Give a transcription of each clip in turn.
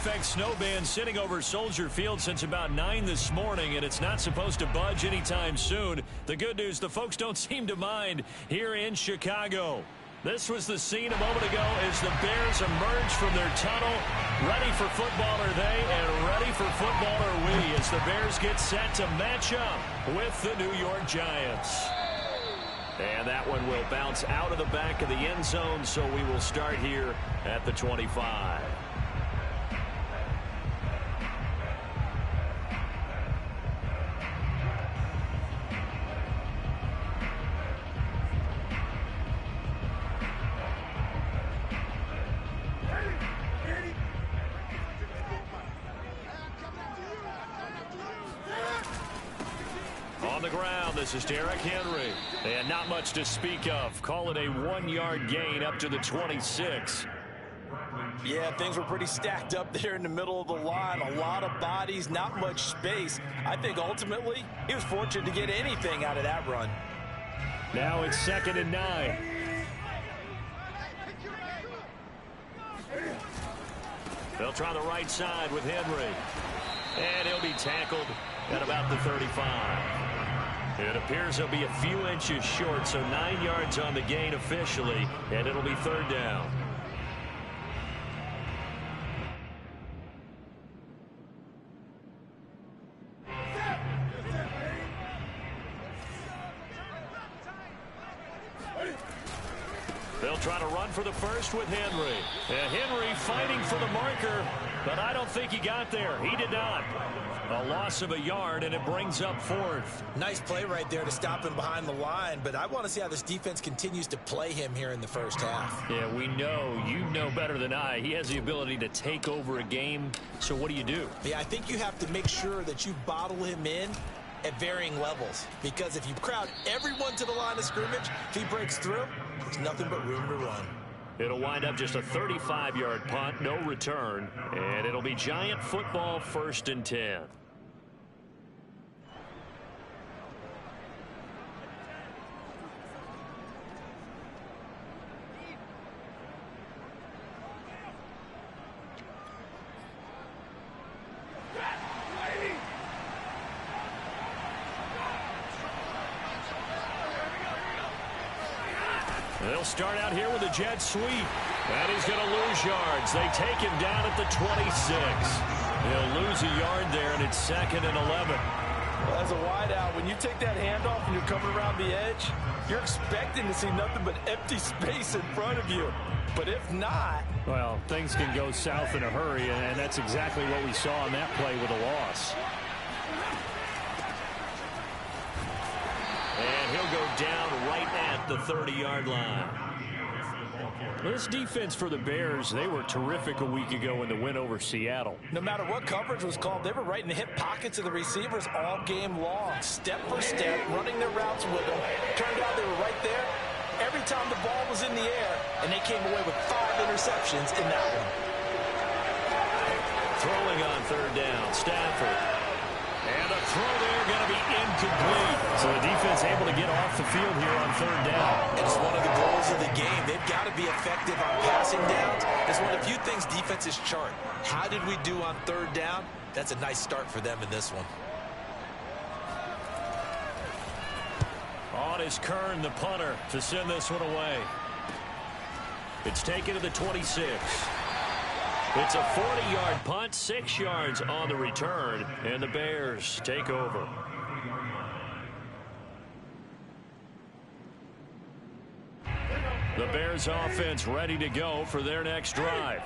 effect snow band sitting over Soldier Field since about 9 this morning, and it's not supposed to budge anytime soon. The good news, the folks don't seem to mind here in Chicago. This was the scene a moment ago as the Bears emerge from their tunnel. Ready for football are they, and ready for football are we, as the Bears get set to match up with the New York Giants. And that one will bounce out of the back of the end zone, so we will start here at the 25. On the ground, this is Derrick Henry. And not much to speak of. Call it a 1-yard gain up to the 26. Yeah, things were pretty stacked up there in the middle of the line. A lot of bodies, not much space. I think ultimately he was fortunate to get anything out of that run. Now it's 2nd and 9. They'll try the right side with Henry. And he'll be tackled at about the 35. It appears he'll be a few inches short, so 9 yards on the gain officially, and it'll be 3rd down. They'll try to run for the first with Henry. And Henry fighting for the marker, but I don't think he got there. He did not. A loss of a yard, and it brings up 4th. Nice play right there to stop him behind the line, but I want to see how this defense continues to play him here in the first half. Yeah, we know. You know better than I. He has the ability to take over a game, so what do you do? Yeah, I think you have to make sure that you bottle him in at varying levels, because if you crowd everyone to the line of scrimmage, if he breaks through, there's nothing but room to run. It'll wind up just a 35-yard punt, no return, and it'll be Giant football, 1st and 10. They'll start out here with a jet sweep. And he's going to lose yards. They take him down at the 26. He'll lose a yard there, and it's 2nd and 11. Well, as a wideout, when you take that handoff and you're coming around the edge, you're expecting to see nothing but empty space in front of you. But if not... Well, things can go south in a hurry, and that's exactly what we saw on that play with a loss. And he'll go down right at the 30-yard line. This defense for the Bears, they were terrific a week ago in the win over Seattle. No matter what coverage was called, they were right in the hip pockets of the receivers all game long. Step for step, running their routes with them. Turned out they were right there every time the ball was in the air, and they came away with 5 interceptions in that one. Throwing on 3rd down, Stafford. And a throw there going to be incomplete. So the defense able to get off the field here on 3rd down. It's one of the goals of the game. They've got to be effective on passing downs. It's one of the few things defenses chart. How did we do on 3rd down? That's a nice start for them in this one. On is Kern, the punter, to send this one away. It's taken to the 26. It's a 40-yard punt, 6 yards on the return, and the Bears take over. The Bears offense ready to go for their next drive.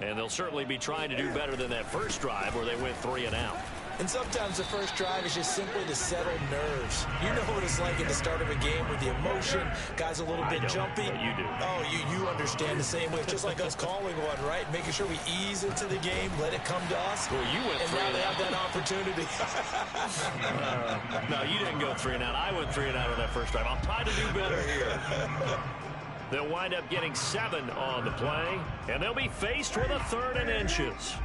And they'll certainly be trying to do better than that first drive where they went 3 and out. And sometimes the first drive is just simply to settle nerves. You know what it's like at the start of a game with the emotion. Guys a little bit jumpy. You do. Oh, you understand the same way. It's just like us calling one, right? Making sure we ease into the game, let it come to us. Well, you went and now they have that opportunity. No, you didn't go 3 and out. I went 3 and out on that first drive. I'll try to do better here. They'll wind up getting 7 on the play, and they'll be faced with a 3rd and inches.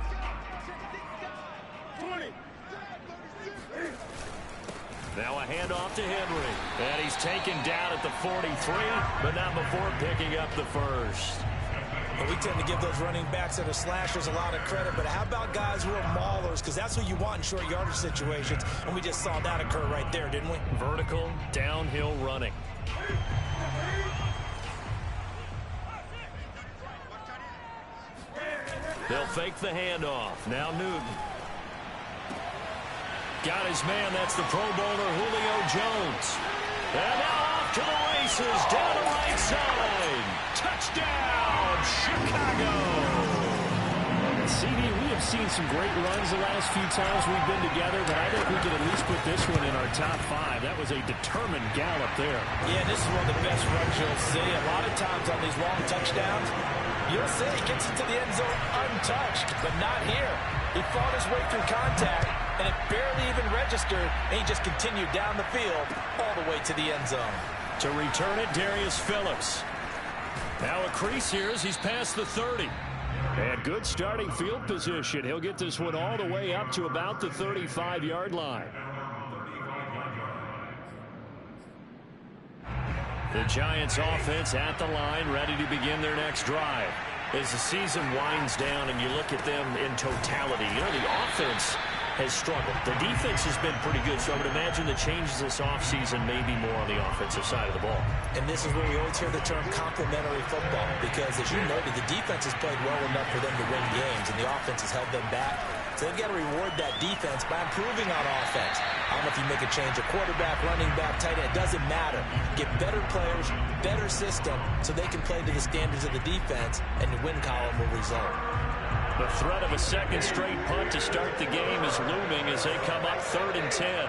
Now a handoff to Henry. And he's taken down at the 43, but not before picking up the first. And we tend to give those running backs that are slashers a lot of credit, but how about guys who are maulers? Because that's what you want in short yardage situations, and we just saw that occur right there, didn't we? Vertical, downhill running. They'll fake the handoff. Now Newton. Got his man. That's the Pro Bowler Julio Jones. And now off to the races. Down the right side. Touchdown, Chicago. CD, we have seen some great runs the last few times we've been together, but I think we can at least put this one in our top 5. That was a determined gallop there. Yeah, this is one of the best runs you'll see. A lot of times on these long touchdowns, you'll see he gets into the end zone untouched, but not here. He fought his way through contact, and it barely even registered, and he just continued down the field all the way to the end zone. To return it, Darius Phillips. Now a crease here as he's past the 30. And good starting field position. He'll get this one all the way up to about the 35-yard line. The Giants offense at the line, ready to begin their next drive. As the season winds down and you look at them in totality, you know, the offense has struggled. The defense has been pretty good, so I would imagine the changes this offseason may be more on the offensive side of the ball. And this is where we always hear the term complementary football, because as you noted, the defense has played well enough for them to win games, and the offense has held them back. So they've got to reward that defense by improving on offense. I don't know if you make a change of quarterback, running back, tight end. It doesn't matter. Get better players, better system, so they can play to the standards of the defense, and the win column will result. The threat of a second straight punt to start the game is looming as they come up 3rd and 10.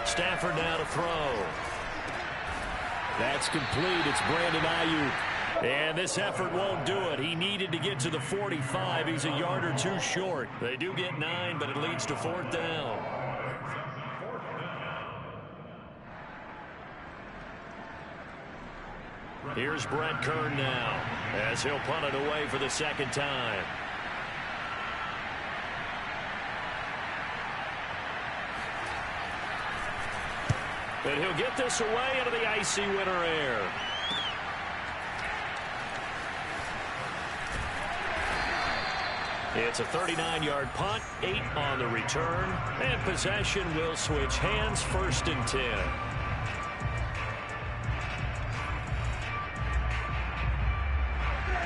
Stafford now to throw. That's complete. It's Brandon Ayuk. And this effort won't do it. He needed to get to the 45. He's a yard or two short. They do get 9, but it leads to 4th down. Here's Brett Kern now as he'll punt it away for the second time. And he'll get this away into the icy winter air. It's a 39-yard punt, 8 on the return, and possession will switch hands, 1st and 10.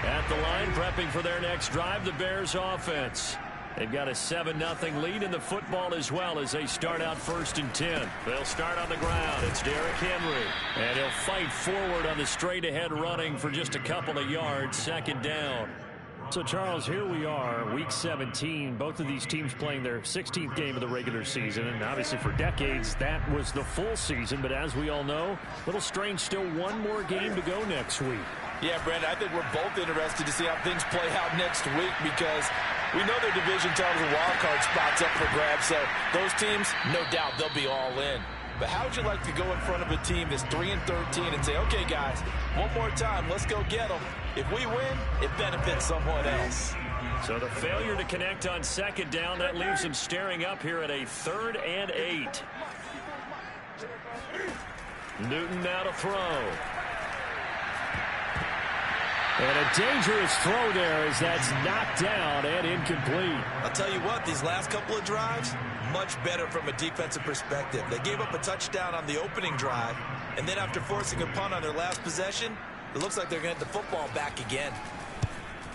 At the line, prepping for their next drive, the Bears offense. They've got a 7-0 lead in the football as well as they start out 1st and 10. They'll start on the ground. It's Derrick Henry. And he'll fight forward on the straight-ahead running for just a couple of yards, 2nd down. So, Charles, here we are, Week 17. Both of these teams playing their 16th game of the regular season. And obviously for decades, that was the full season. But as we all know, a little strange, still one more game to go next week. Yeah, Brandon, I think we're both interested to see how things play out next week, because we know their division titles and wild card spots up for grabs. So those teams, no doubt, they'll be all in. But how would you like to go in front of a team that's 3-13 and say, okay, guys, one more time, let's go get them. If we win, it benefits someone else. So the failure to connect on 2nd down, that leaves them staring up here at a 3rd and 8. Newton now to throw. And a dangerous throw there as that's knocked down and incomplete. I'll tell you what, these last couple of drives, much better from a defensive perspective. They gave up a touchdown on the opening drive, and then after forcing a punt on their last possession, it looks like they're going to get the football back again.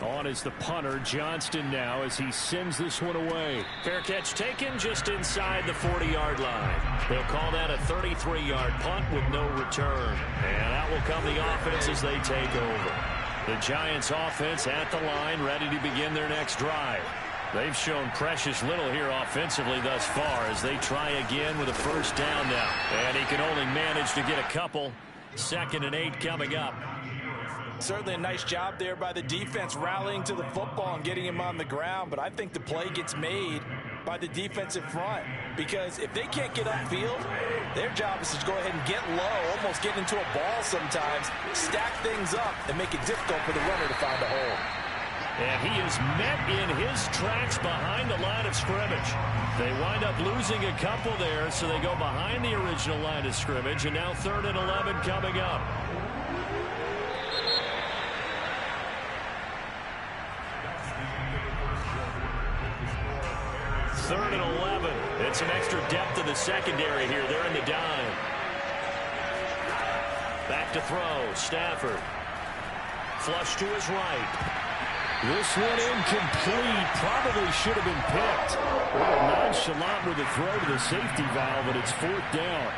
On is the punter, Johnston, now as he sends this one away. Fair catch taken just inside the 40-yard line. They'll call that a 33-yard punt with no return. And out will come the offense as they take over. The Giants offense at the line, ready to begin their next drive. They've shown precious little here offensively thus far as they try again with a 1st down now. And he can only manage to get a couple. 2nd and 8 coming up. Certainly a nice job there by the defense rallying to the football and getting him on the ground, but I think the play gets made by the defensive front, because if they can't get upfield, their job is to go ahead and get low, almost get into a ball sometimes, stack things up, and make it difficult for the runner to find a hole. And he is met in his tracks behind the line of scrimmage. They wind up losing a couple there, so they go behind the original line of scrimmage, and now 3rd and 11 coming up. Third and 11. And some extra depth in the secondary here. They're in the dime. Back to throw. Stafford. Flush to his right. This one incomplete. Probably should have been picked. A little nonchalant with a throw to the safety valve, but it's 4th down.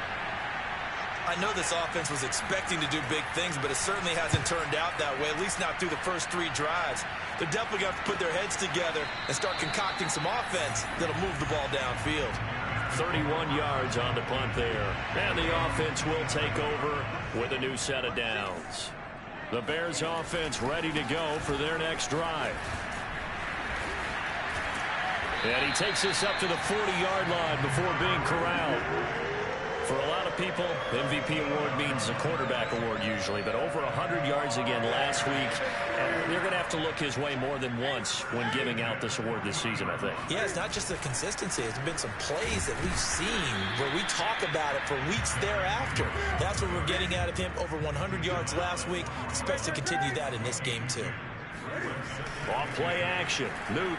I know this offense was expecting to do big things, but it certainly hasn't turned out that way, at least not through the first 3 drives. They're definitely going to have to put their heads together and start concocting some offense that'll move the ball downfield. 31 yards on the punt there. And the offense will take over with a new set of downs. The Bears offense ready to go for their next drive. And he takes this up to the 40-yard line before being corralled. For a lot of people, MVP award means a quarterback award usually, but over 100 yards again last week. They're going to have to look his way more than once when giving out this award this season, I think. Yeah, it's not just the consistency. It's been some plays that we've seen where we talk about it for weeks thereafter. That's what we're getting out of him. Over 100 yards last week. Expects to continue that in this game, too. Off play action. Newton.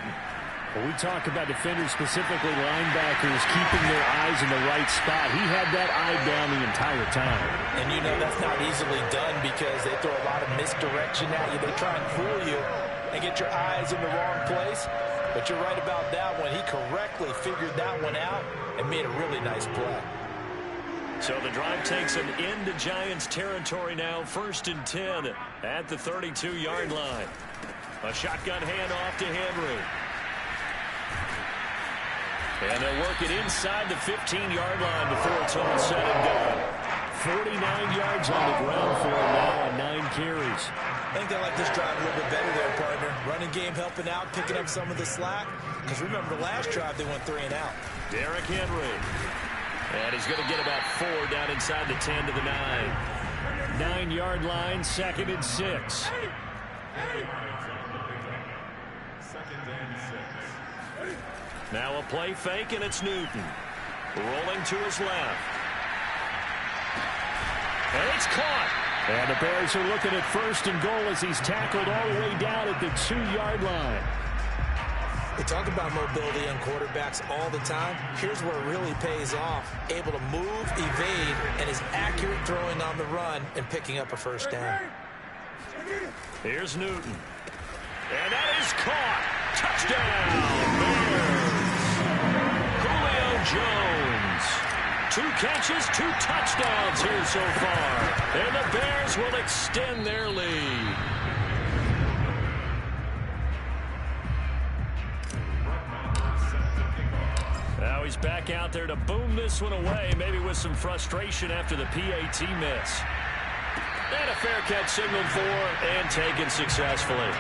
When we talk about defenders, specifically linebackers, keeping their eyes in the right spot, he had that eye down the entire time. And you know that's not easily done because they throw a lot of misdirection at you. They try and fool you and get your eyes in the wrong place. But you're right about that one. He correctly figured that one out and made a really nice play. So the drive takes them into Giants territory now. 1st and 10 at the 32-yard line. A shotgun handoff to Henry. And they'll work it inside the 15-yard line before it's all said and done. 49 yards on the ground for him now on 9 carries. I think they like this drive a little bit better there, partner. Running game helping out, picking up some of the slack. Because remember, the last drive they went 3 and out. Derrick Henry. And he's going to get about 4 down inside the 10 to the 9. 9-yard line, 2nd and 6. Now a play fake, and it's Newton. Rolling to his left. And it's caught. And the Bears are looking at 1st and goal as he's tackled all the way down at the 2-yard line. We talk about mobility on quarterbacks all the time. Here's where it really pays off. Able to move, evade, and is accurate throwing on the run and picking up a 1st down. Here's Newton. And that is caught. Touchdown, Bears. Julio Jones. 2 catches, 2 touchdowns here so far. And the Bears will extend their lead. Now he's back out there to boom this one away, maybe with some frustration after the PAT miss. And a fair catch signaled for and taken successfully.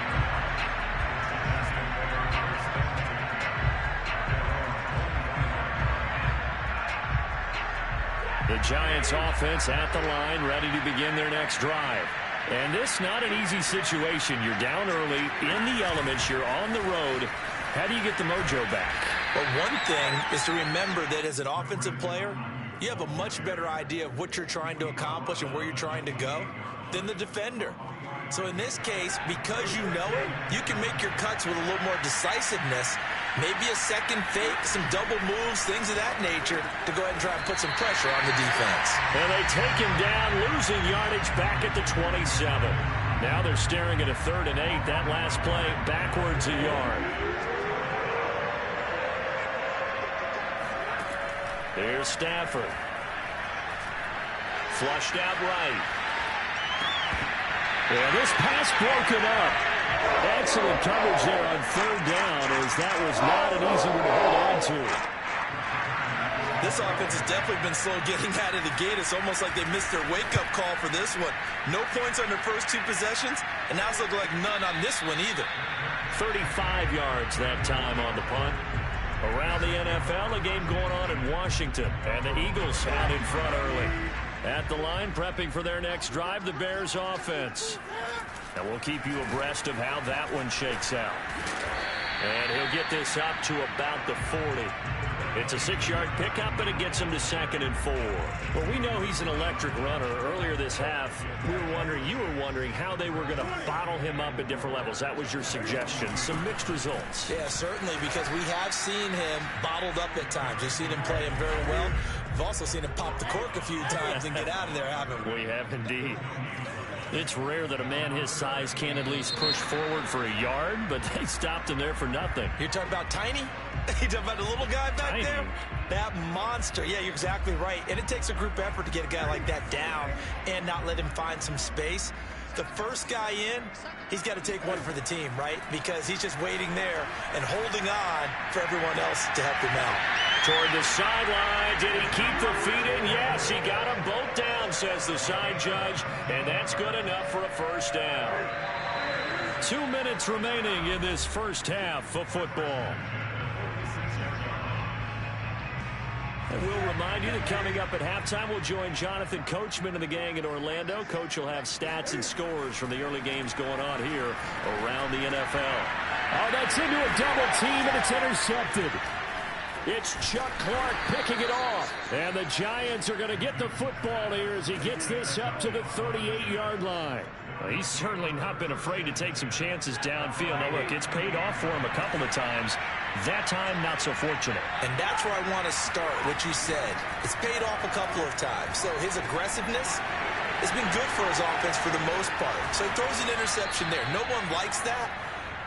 The Giants offense at the line, ready to begin their next drive. And this not an easy situation. You're down early, in the elements, you're on the road. How do you get the mojo back? Well, one thing is to remember that as an offensive player, you have a much better idea of what you're trying to accomplish and where you're trying to go than the defender. So in this case, because you know it, you can make your cuts with a little more decisiveness. Maybe a second fake, some double moves, things of that nature to go ahead and try and put some pressure on the defense. And they take him down, losing yardage back at the 27. Now they're staring at a 3rd and 8. That last play backwards a yard. Here's Stafford. Flushed out right. Yeah, this pass broken up. Excellent coverage there on 3rd down, as that was not an easy one to hold on to. This offense has definitely been slow getting out of the gate. It's almost like they missed their wake-up call for this one. No points on their first 2 possessions, and now it's looking like none on this one either. 35 yards that time on the punt. Around the NFL, a game going on in Washington, and the Eagles out in front early. At the line, prepping for their next drive, the Bears offense. And we'll keep you abreast of how that one shakes out. And he'll get this up to about the 40. It's a 6-yard pickup, and it gets him to 2nd and 4. Well, we know he's an electric runner. Earlier this half, you were wondering how they were going to bottle him up at different levels. That was your ssuggestion. Some mixed results. Yeah, certainly, because we have seen him bottled up at times. We've seen him play him very well. We've also seen him pop the cork a few times and get out of there, haven't we? We have indeed. It's rare that a man his size can at least push forward for a yard, but they stopped him there for nothing. You're talking about Tiny? You're talking about the little guy back Tiny. there? That monster. Yeah, you're exactly right. And it takes a group effort to get a guy like that down and not let him find some space. The first guy in, he's got to take one for the team, right? Because he's just waiting there and holding on for everyone else to help him out. Toward the sideline. Did he keep the feet in? Yes, he got them both down, says the side judge. And that's good enough for a first down. 2 minutes remaining in this first half of football. And we'll remind you that coming up at halftime, we'll join Jonathan Coachman and the gang in Orlando. Coach will have stats and scores from the early games going on here around the NFL. Oh, that's into a double team, and it's intercepted. It's Chuck Clark picking it off. And the Giants are going to get the football here as he gets this up to the 38-yard line. Well, he's certainly not been afraid to take some chances downfield. Now, look, it's paid off for him a couple of times. That time, not so fortunate. And that's where I want to start, what you said. It's paid off a couple of times. So his aggressiveness has been good for his offense for the most part. So he throws an interception there. No one likes that,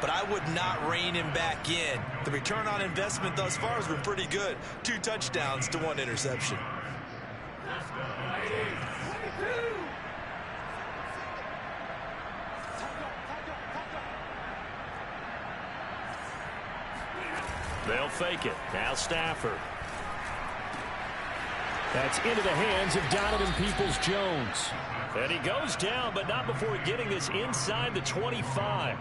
but I would not rein him back in. The return on investment thus far has been pretty good. 2 touchdowns to 1 interception. They'll fake it. Now Stafford. That's into the hands of Donovan Peoples-Jones. And he goes down, but not before getting this inside the 25.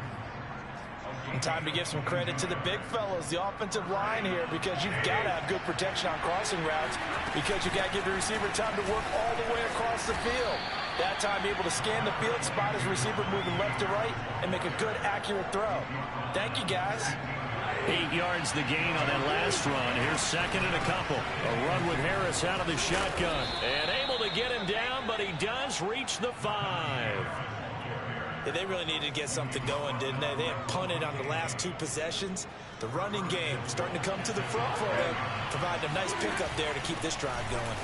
And time to give some credit to the big fellas, the offensive line here, because you've got to have good protection on crossing routes, because you've got to give the receiver time to work all the way across the field. That time able to scan the field, spot his receiver moving left to right, and make a good, accurate throw. Thank you, guys. 8 yards the gain on that last run. Here's 2nd and a couple. A run with Harris out of the shotgun. And able to get him down, but he does reach the 5. Yeah, they really needed to get something going, didn't they? They had punted on the last 2 possessions. The running game starting to come to the front for them, providing a nice pickup there to keep this drive going.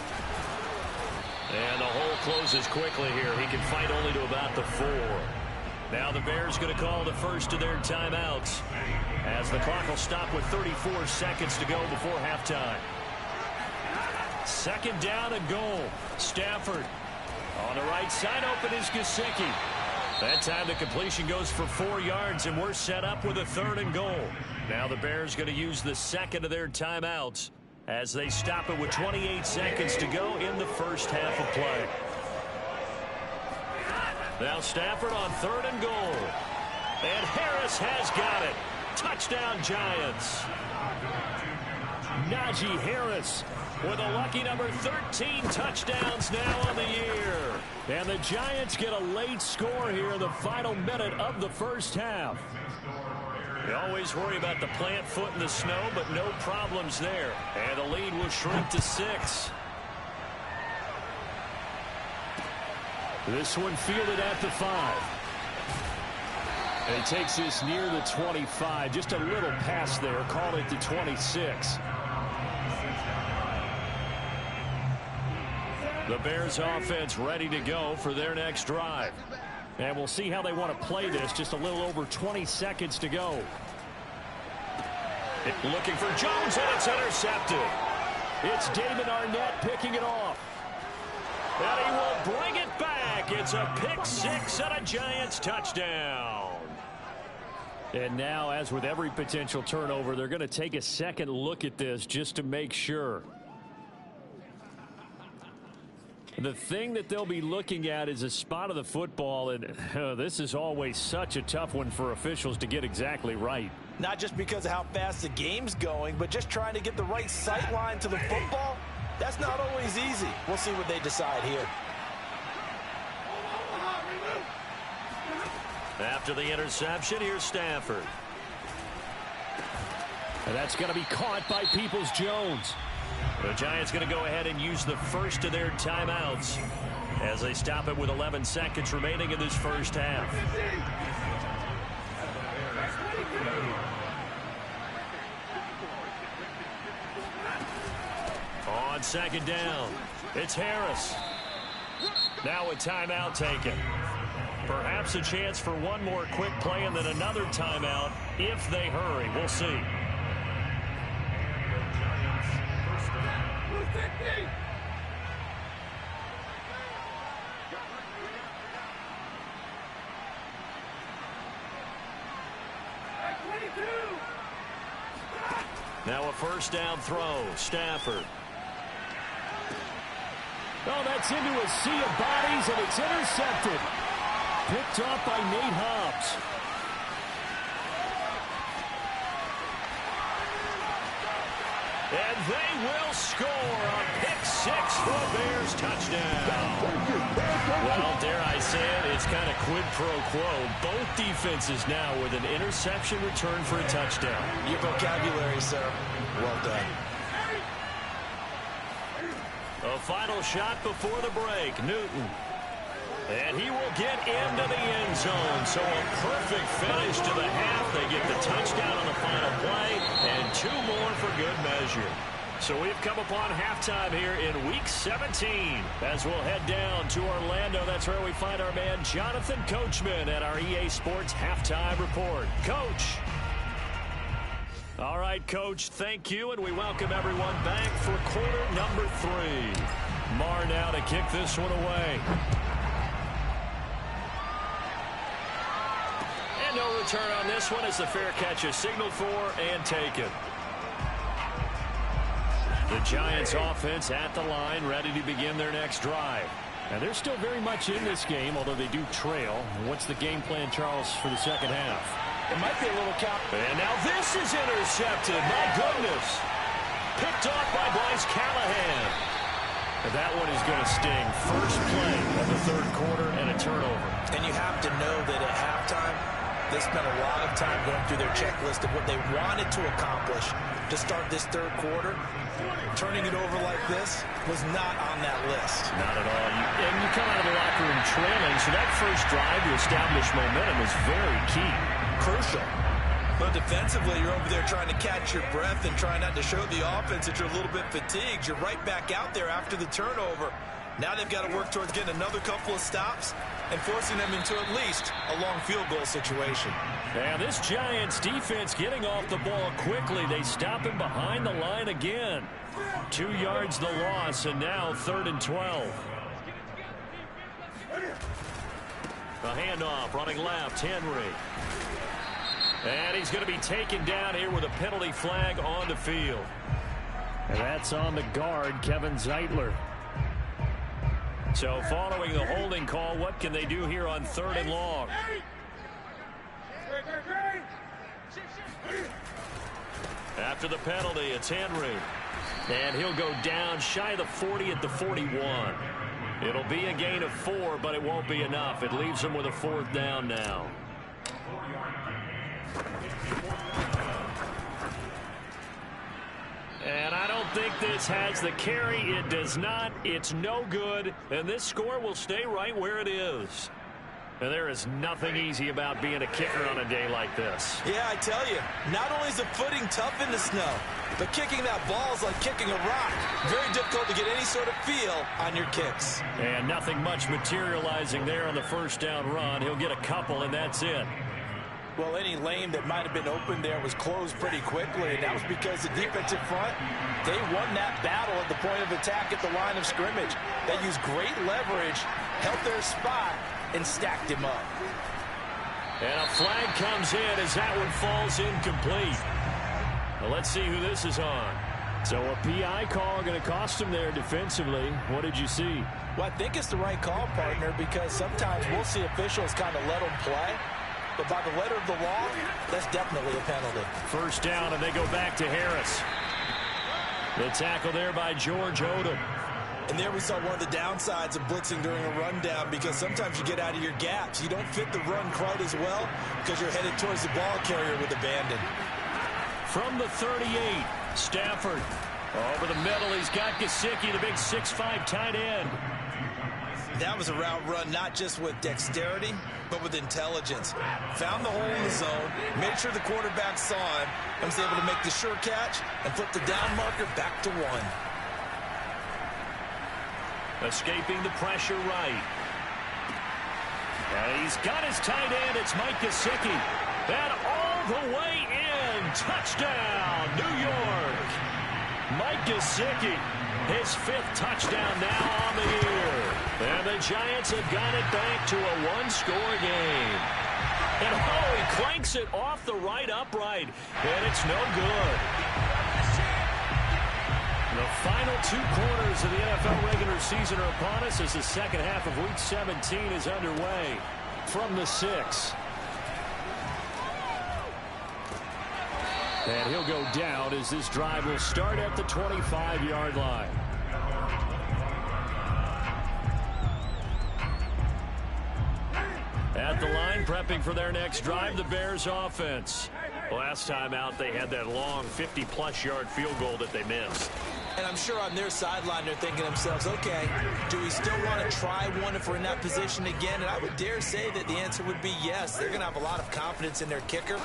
And the hole closes quickly here. He can fight only to about the 4. Now the Bears going to call the first of their timeouts, as the clock will stop with 34 seconds to go before halftime. 2nd down and goal. Stafford on the right side. Open is Gesicki. That time the completion goes for 4 yards, and we're set up with a 3rd and goal. Now the Bears going to use the 2nd of their timeouts as they stop it with 28 seconds to go in the first half of play. Now Stafford on 3rd and goal. And Harris has got it. Touchdown, Giants. Najee Harris with a lucky number 13 touchdowns now on the year. And the Giants get a late score here in the final minute of the first half. You always worry about the plant foot in the snow, but no problems there. And the lead will shrink to 6. This one fielded at the 5. And he takes this near the 25. Just a little pass there. Call it the 26. The Bears offense ready to go for their next drive. And we'll see how they want to play this. Just a little over 20 seconds to go. Looking for Jones, and it's intercepted. It's Damon Arnett picking it off. And he will bring it back. It's a pick 6 and a Giants touchdown. And now, as with every potential turnover, they're going to take a second look at this just to make sure. The thing that they'll be looking at is a spot of the football, and this is always such a tough one for officials to get exactly right. Not just because of how fast the game's going, but just trying to get the right sight line to the football. That's not always easy. We'll see what they decide here. After the interception, here's Stafford. And that's going to be caught by Peoples-Jones. The Giants going to go ahead and use the first of their timeouts as they stop it with 11 seconds remaining in this first half. On second down, it's Harris. Now a timeout taken. Perhaps a chance for one more quick play and then another timeout if they hurry. We'll see. Now a first down throw. Stafford. Oh, that's into a sea of bodies, and it's intercepted. Picked off by Nate Hobbs. And they will score a pick six for a Bears touchdown. Well, dare I say it, it's kind of quid pro quo. Both defenses now with an interception return for a touchdown. Your vocabulary, sir. Well done. A final shot before the break. Newton. And he will get into the end zone. So a perfect finish to the half. They get the touchdown on the final play. And two more for good measure. So we've come upon halftime here in Week 17. As we'll head down to Orlando, that's where we find our man Jonathan Coachman at our EA Sports Halftime Report. Coach. All right, Coach, thank you, and we welcome everyone back for quarter number 3. Marr now to kick this one away. And no return on this one as the fair catch is signaled for and taken. The Giants offense at the line, ready to begin their next drive. And they're still very much in this game, although they do trail. What's the game plan, Charles, for the second half? It might be a little count. And now this is intercepted. My goodness. Picked off by Bryce Callahan. And that one is going to sting. First play of the third quarter and a turnover. And you have to know that at halftime, they spent a lot of time going through their checklist of what they wanted to accomplish to start this third quarter. Turning it over like this was not on that list. Not at all. And you come out of the locker room trailing, so that first drive to establish momentum is very key. Crucial. But defensively, you're over there trying to catch your breath and trying not to show the offense that you're a little bit fatigued. You're right back out there after the turnover. Now they've got to work towards getting another couple of stops and forcing them into at least a long field goal situation. And this Giants defense getting off the ball quickly. They stop him behind the line again. 2 yards the loss, and now 3rd and 12. A handoff running left, Henry. And he's going to be taken down here with a penalty flag on the field. And that's on the guard, Kevin Zeitler. So following the holding call, what can they do here on 3rd and long? After the penalty, it's Henry. And he'll go down shy of the 40 at the 41. It'll be a gain of 4, but it won't be enough. It leaves them with a 4th down now. And I don't think this has the carry. It does not. It's no good. And this score will stay right where it is. And there is nothing easy about being a kicker on a day like this. Yeah, I tell you, not only is the footing tough in the snow, but kicking that ball is like kicking a rock. Very difficult to get any sort of feel on your kicks. And nothing much materializing there on the first down run. He'll get a couple, and that's it. Well, any lane that might have been open there was closed pretty quickly, and that was because the defensive front, they won that battle at the point of attack at the line of scrimmage. They used great leverage, held their spot, and stacked him up. And a flag comes in as that one falls incomplete. Well, let's see who this is on. So a PI call going to cost him there defensively. What did you see? Well, I think it's the right call, partner, because sometimes we'll see officials kind of let them play. But by the letter of the law, that's definitely a penalty. First down, and they go back to Harris. The tackle there by George Odom. And there we saw one of the downsides of blitzing during a rundown, because sometimes you get out of your gaps. You don't fit the run quite as well because you're headed towards the ball carrier with abandon. From the 38, Stafford. Over the middle, he's got Gesicki, the big 6'5" tight end. That was a route run not just with dexterity, but with intelligence. Found the hole in the zone, made sure the quarterback saw him, and was able to make the sure catch and flip the down marker back to 1. Escaping the pressure right. And he's got his tight end. It's Mike Gesicki. And all the way in. Touchdown, New York. Mike Gesicki, his 5th touchdown now on the year. And the Giants have got it back to a one-score game. And oh, he clanks it off the right upright. And it's no good. The final 2 quarters of the NFL regular season are upon us as the second half of Week 17 is underway. From the 6. And he'll go down as this drive will start at the 25-yard line. At the line, prepping for their next drive, the Bears offense. Last time out, they had that long 50-plus yard field goal that they missed. And I'm sure on their sideline they're thinking to themselves, okay, do we still want to try one if we're in that position again? And I would dare say that the answer would be yes. They're going to have a lot of confidence in their kicker.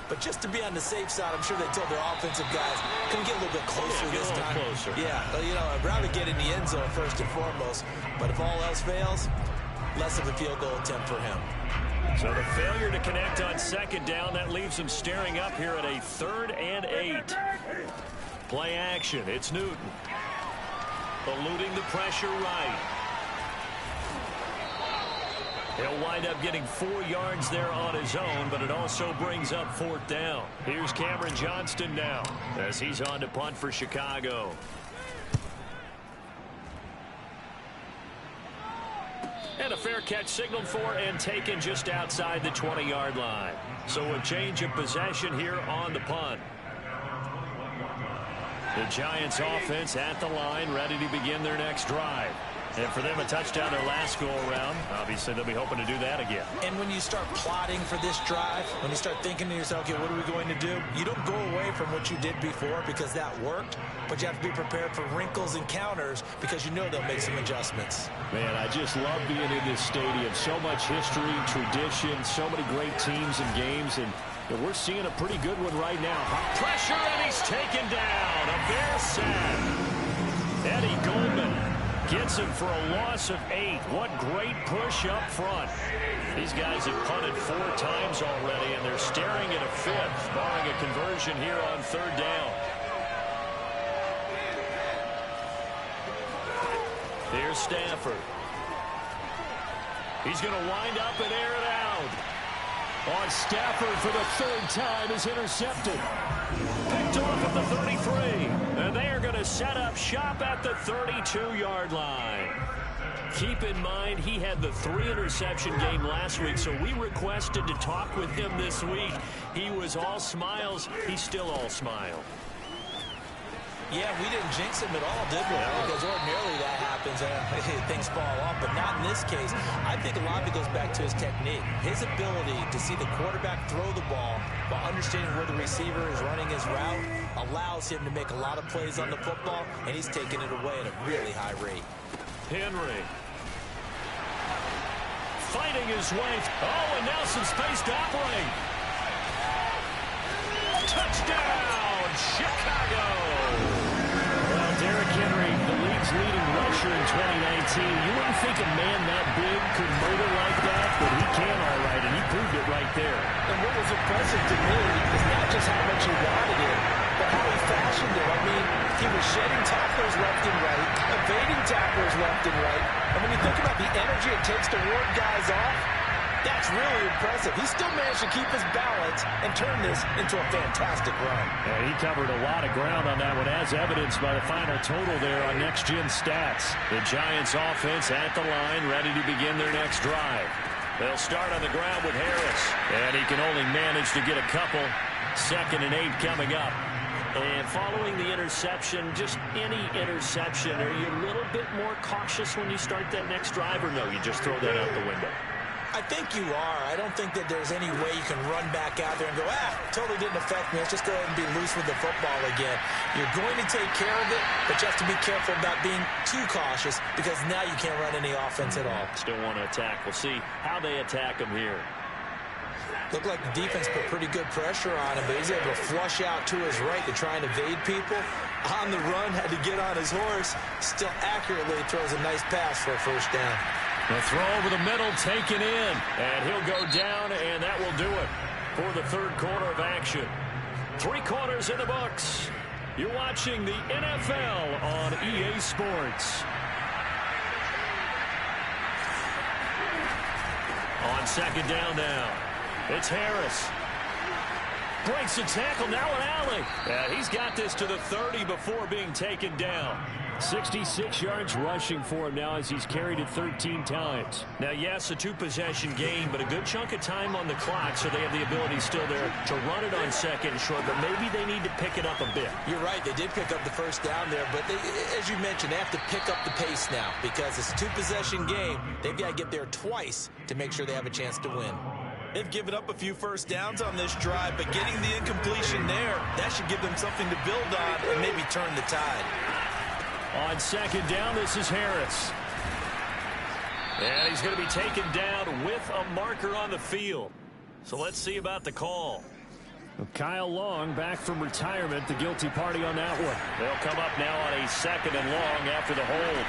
But just to be on the safe side, I'm sure they told their offensive guys, can we get a little bit closer this time? Closer. Yeah, you know, I'd rather get in the end zone first and foremost. But if all else fails, less of a field goal attempt for him. So the failure to connect on second down, that leaves him staring up here at a 3rd and 8. Play action. It's Newton. Eluding the pressure right. He'll wind up getting 4 yards there on his own, but it also brings up 4th down. Here's Cameron Johnston now as he's on to punt for Chicago. And a fair catch signaled for and taken just outside the 20-yard line. So a change of possession here on the punt. The Giants offense at the line, ready to begin their next drive. And for them, a touchdown their last go-around. Obviously, they'll be hoping to do that again. And when you start plotting for this drive, when you start thinking to yourself, okay, what are we going to do? You don't go away from what you did before because that worked, but you have to be prepared for wrinkles and counters because you know they'll make some adjustments. Man, I just love being in this stadium. So much history, tradition, so many great teams and games, and we're seeing a pretty good one right now. Pressure, and he's taken down. A Bear sack. Eddie Goldman gets him for a loss of 8. What great push up front. These guys have punted 4 times already, and they're staring at a 5th, barring a conversion here on 3rd down. Here's Stafford. He's going to wind up and air it out. On Stafford for the 3rd time is intercepted. Picked off at the 33. And they are going to set up shop at the 32-yard line. Keep in mind, he had the 3-interception game last week, so we requested to talk with him this week. He was all smiles. He's still all smile. Yeah, we didn't jinx him at all, did we? Because ordinarily that happens and things fall off, but not in this case. I think a lot of it goes back to his technique. His ability to see the quarterback throw the ball while understanding where the receiver is running his route allows him to make a lot of plays on the football, and he's taking it away at a really high rate. Henry. Fighting his way. Oh, and now some space to operate. Touchdown, Chicago. Well, Derrick Henry, the league's leading rusher in 2019. You wouldn't think a man that big could motor like that, but he can all right, and he proved it right there. And what was impressive to me is not just how much he wanted it, but how he fashioned it. I mean, he was shedding tacklers left and right, evading tacklers left and right. And when you think about the energy it takes to ward guys off, that's really impressive. He still managed to keep his balance and turn this into a fantastic run. Yeah, he covered a lot of ground on that one, as evidenced by the final total there on Next Gen Stats. The Giants offense at the line, ready to begin their next drive. They'll start on the ground with Harris, and he can only manage to get a couple. 2nd and 8 coming up. And following the interception, just any interception, are you a little bit more cautious when you start that next drive, or no, you just throw that out the window? I think you are. I don't think that there's any way you can run back out there and go, totally didn't affect me. Let's just go ahead and be loose with the football again. You're going to take care of it, but you have to be careful about being too cautious because now you can't run any offense at all. Still want to attack. We'll see how they attack him here. Looked like the defense put pretty good pressure on him, but he's able to flush out to his right to try and evade people. On the run, had to get on his horse. Still accurately throws a nice pass for a first down. The throw over the middle taken in, and he'll go down, and that will do it for the third quarter of action. 3 quarters in the books. You're watching the NFL on EA Sports. On second down now, it's Harris. Breaks a tackle, now an alley. Yeah, he's got this to the 30 before being taken down. 66 yards rushing for him now as he's carried it 13 times. Now, yes, a 2-possession game, but a good chunk of time on the clock, so they have the ability still there to run it on second and short, but maybe they need to pick it up a bit. You're right. They did pick up the first down there, but as you mentioned, they have to pick up the pace now because it's a 2-possession game. They've got to get there twice to make sure they have a chance to win. They've given up a few first downs on this drive, but getting the incompletion there, that should give them something to build on and maybe turn the tide. On second down, this is Harris. And he's going to be taken down with a marker on the field. So let's see about the call. Kyle Long back from retirement, the guilty party on that one. They'll come up now on a 2nd and long after the hold.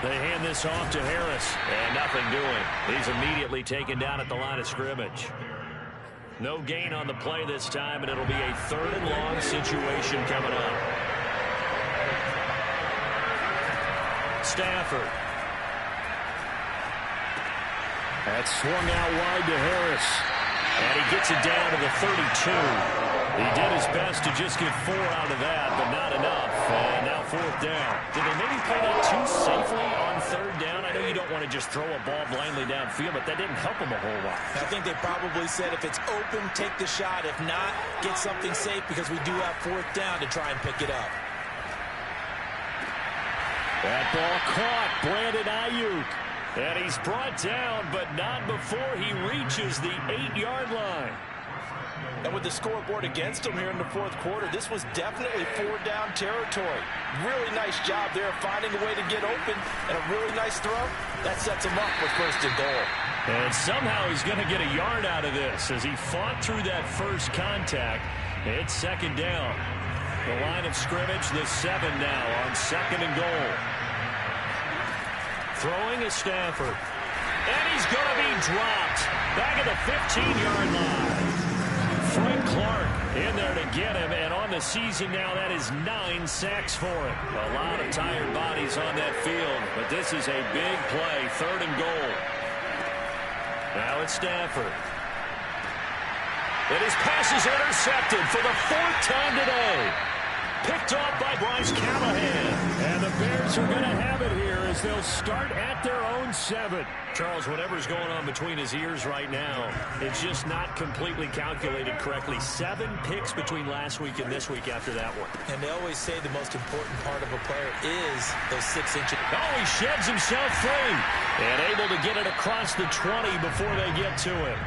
They hand this off to Harris, and nothing doing. He's immediately taken down at the line of scrimmage. No gain on the play this time, and it'll be a 3rd and long situation coming up. Stafford. That swung out wide to Harris. And he gets it down to the 32. He did his best to just get 4 out of that, but not enough. And now 4th down. Did they maybe play that too safely on 3rd down? I know you don't want to just throw a ball blindly downfield, but that didn't help him a whole lot. I think they probably said if it's open, take the shot. If not, get something safe because we do have 4th down to try and pick it up. That ball caught. Brandon Ayuk. And he's brought down, but not before he reaches the 8-yard line. And with the scoreboard against him here in the 4th quarter, this was definitely 4-down territory. Really nice job there finding a way to get open and a really nice throw. That sets him up with 1st and goal. And somehow he's going to get a yard out of this as he fought through that first contact. It's 2nd down. The line of scrimmage, the 7 now on 2nd and goal. Throwing is Stafford. And he's going to be dropped. Back at the 15-yard line. Frank Clark in there to get him. And on the season now, that is 9 sacks for him. A lot of tired bodies on that field. But this is a big play. 3rd and goal. Now it's Stafford. And his pass is intercepted for the 4th time today. Picked off by Bryce Callahan. And the Bears are going to have it here as they'll start at their own 7. Charles, whatever's going on between his ears right now, it's just not completely calculated correctly. 7 picks between last week and this week after that one. And they always say the most important part of a player is those 6 inches. Oh, he sheds himself free. And able to get it across the 20 before they get to it.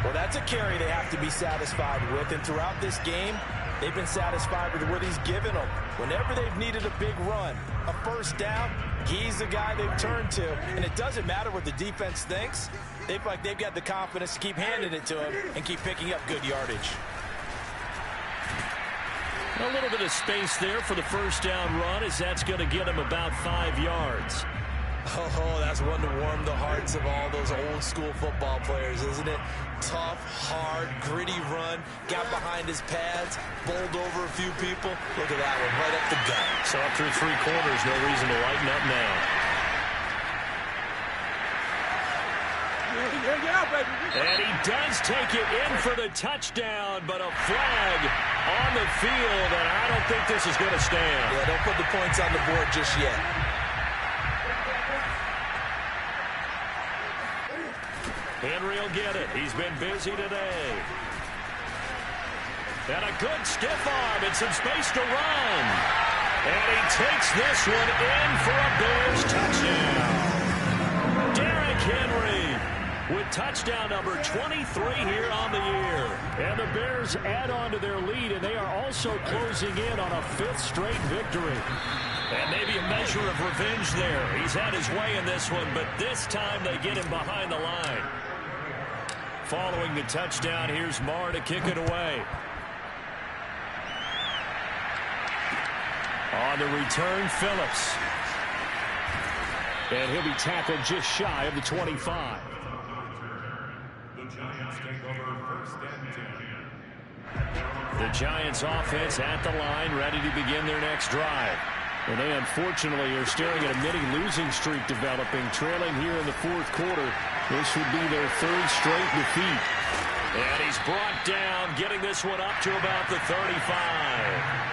Well, that's a carry they have to be satisfied with. And throughout this game, they've been satisfied with what he's given them. Whenever they've needed a big run, a 1st down, he's the guy they've turned to. And it doesn't matter what the defense thinks. They feel like they've got the confidence to keep handing it to him and keep picking up good yardage. A little bit of space there for the 1st down run as that's going to get him about 5 yards. Oh, that's one to warm the hearts of all those old school football players, isn't it? Tough, hard, gritty run, got behind his pads, bowled over a few people. Look at that one, right up the gut. So up through 3 quarters, no reason to lighten up now. And he does take it in for the touchdown, but a flag on the field, and I don't think this is going to stand. Yeah, don't put the points on the board just yet. Henry will get it. He's been busy today. And a good stiff arm and some space to run. And he takes this one in for a Bears touchdown. Derrick Henry with touchdown number 23 here on the year. And the Bears add on to their lead, and they are also closing in on a 5th straight victory. And maybe a measure of revenge there. He's had his way in this one, but this time they get him behind the line. Following the touchdown, here's Marr to kick it away. On the return, Phillips. And he'll be tackled just shy of the 25. The Giants offense at the line, ready to begin their next drive. And they unfortunately are staring at a mini losing streak developing, trailing here in the 4th quarter. This would be their 3rd straight defeat. And he's brought down, getting this one up to about the 35.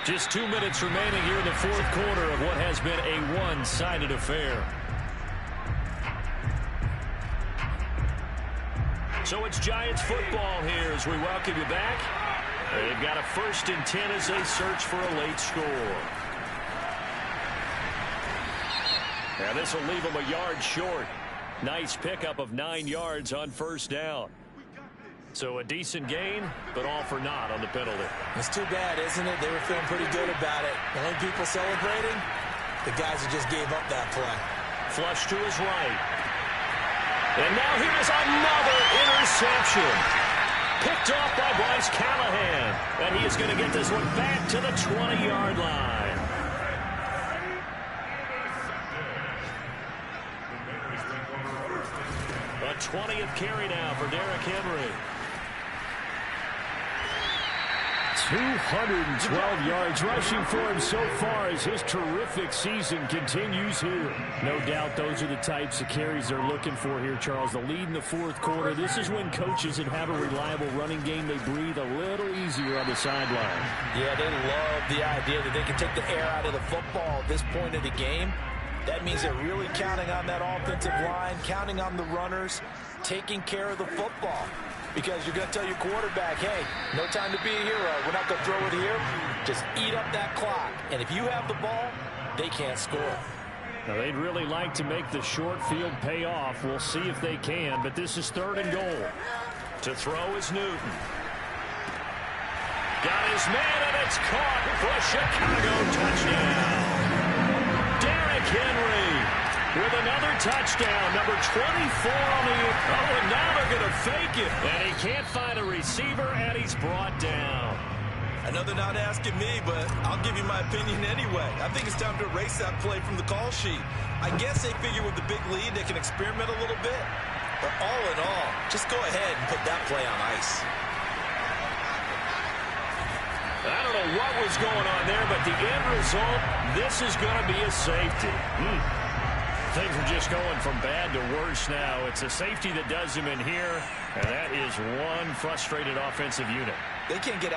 Just 2 minutes remaining here in the 4th quarter of what has been a one-sided affair. So it's Giants football here as we welcome you back. They've got a 1st and 10 as they search for a late score. Now this will leave them a yard short. Nice pickup of 9 yards on 1st down. So a decent gain, but all for naught on the penalty. It's too bad, isn't it? They were feeling pretty good about it. The only people celebrating, the guys who just gave up that play. Flush to his right. And now here's another interception. Picked off by Bryce Callahan. And he is going to get this one back to the 20-yard line. A 20th carry now for Derrick Henry. 212 yards rushing for him so far as his terrific season continues here. No doubt those are the types of carries they're looking for here, Charles. The lead in the 4th quarter. This is when coaches that have a reliable running game, they breathe a little easier on the sideline. Yeah, they love the idea that they can take the air out of the football at this point of the game. That means they're really counting on that offensive line, counting on the runners, taking care of the football. Because you're going to tell your quarterback, hey, no time to be a hero. We're not going to throw it here. Just eat up that clock. And if you have the ball, they can't score. Now, they'd really like to make the short field pay off. We'll see if they can, but this is 3rd and goal. To throw is Newton. Got his man, and it's caught for a Chicago touchdown. Derrick Henry with another touchdown, number 24 on the year. Oh, and now they're going to fake it. And he can't find a receiver, and he's brought down. Another not asking me, but I'll give you my opinion anyway. I think it's time to erase that play from the call sheet. I guess they figure with the big lead they can experiment a little bit. But all in all, just go ahead and put that play on ice. I don't know what was going on there, but the end result, this is going to be a safety. Things are just going from bad to worse now. It's a safety that does him in here, and that is one frustrated offensive unit. They can't get out.